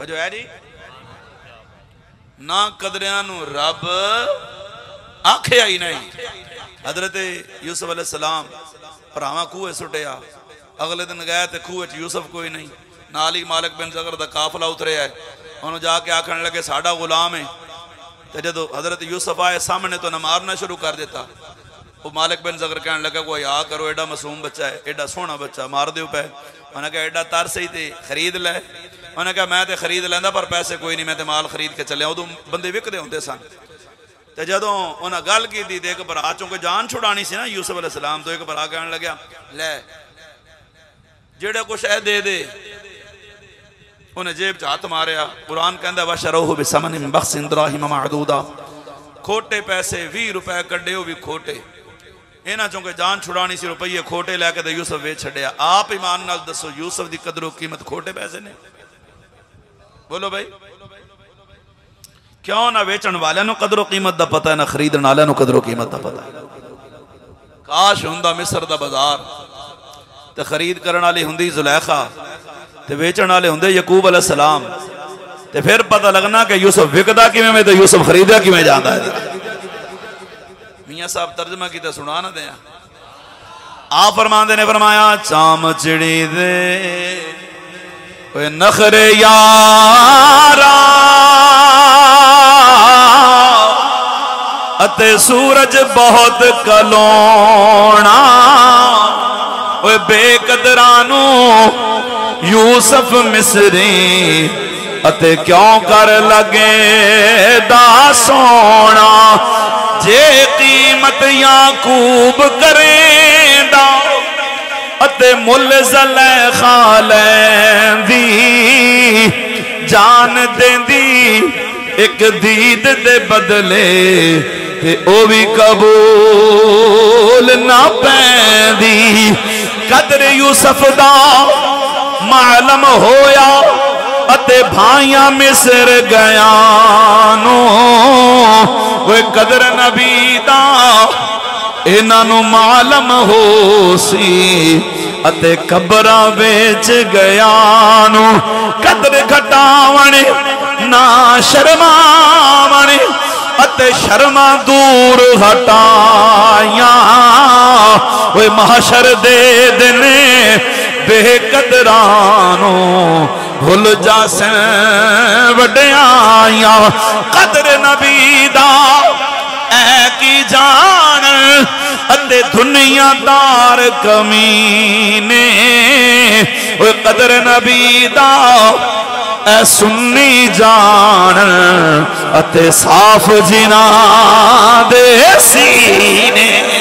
جو ہے جی نہ قدریانو رب آنکھے آئی نہیں. حضرت یوسف علیہ السلام پراما کوئے سٹیا. اگلے دن گئے تھے کوئے یوسف کوئی نہیں. نالی مالک بن زغر دا قافلہ اترے ہے. انہوں جا کے آکھنے لگے ساڑھا غلام ہے. تو جدو حضرت یوسف آئے سامنے تو نہ مارنا شروع کر دیتا. وہ مالک بن زغر کہنے لگا کوئی آ کرو ایڈا معصوم بچہ ہے, ایڈا سونا بچہ, مار دیو پہ. انہوں نے کہا ایڈا تر سہی تے خرید لے. انہوں نے کہا میں تے خرید لیندہ پر پیسے کوئی نہیں, میں تے مال خرید کے چلے. ادو بندے وک دے ہوندے سن. تو جدوں انہاں گل کی دی ایک برا چونکہ جان چھڑانی سی نا یوسف علیہ السلام, تو ایک برا کہنے لگا لے جڑے کچھ ہے دے دے. انہیں جیب چاہت ماریا. قرآن کہندہ وَشَرَوْهُ بِثَمَنٍ بَخْسٍ دَرَاهِمَ مَعْدُودًا. کھوٹے پیسے 20 روپے کڈے ہو بھی کھوٹے. اینا چونکہ جان چھڑانی سی روپیے کھوٹے لے کے دے یوسف وے چھڑیا. آپ ایمان نال دسو یوسف دی قدر و قیمت کھوٹے پیسے نے؟ بولو بھائی کیوں نہ ویچن والے نو قدر و قیمت دا پتہ ہے, نہ خریدن والے نو قدر و قیمت دا پتہ ہے. کاش ہوندہ مصر دا بازار تے خرید کرن والی ہوندی زلیخا تے ویچن والے ہوندے یعقوب علیہ السلام, تے پھر پتہ لگنا کہ یوسف وکدا کیویں میں تے یوسف خریدا کیویں جاندا ہے. میاں صاحب ترجمہ کی تے سنا نہ دیں. آپ فرماندے نے فرمایا چام چڑی دے اوے نخر یارا اتے سورج بہت کلونا. اوے بے قدرانو یوسف مصری اتے کیوں کر لگے دا سونا. جے قیمت یعقوب کریں دا اتے مل زلیخا لین دی جان دیں دی ایک دید دے بدلے تے او بھی قبول نہ پین دی. قدر یوسف دا معلوم ہویا اتے بھائیاں مصر گیانو. وہ قدر نبی دا انہوں معلوم ہو سی اتے قبرہ بیچ گیانو. قدر گھٹاونے نا شرماونے اتے شرما دور ہٹائیاں. وہ محشر دے دنے بے قدرانو بھول جا سیں وڈیاں. قدر نبی دا اے کی جان اتے دنیا دار کمینے. وہ قدر نبی دا اے سنی جان اتے صاف جنا دے سینے.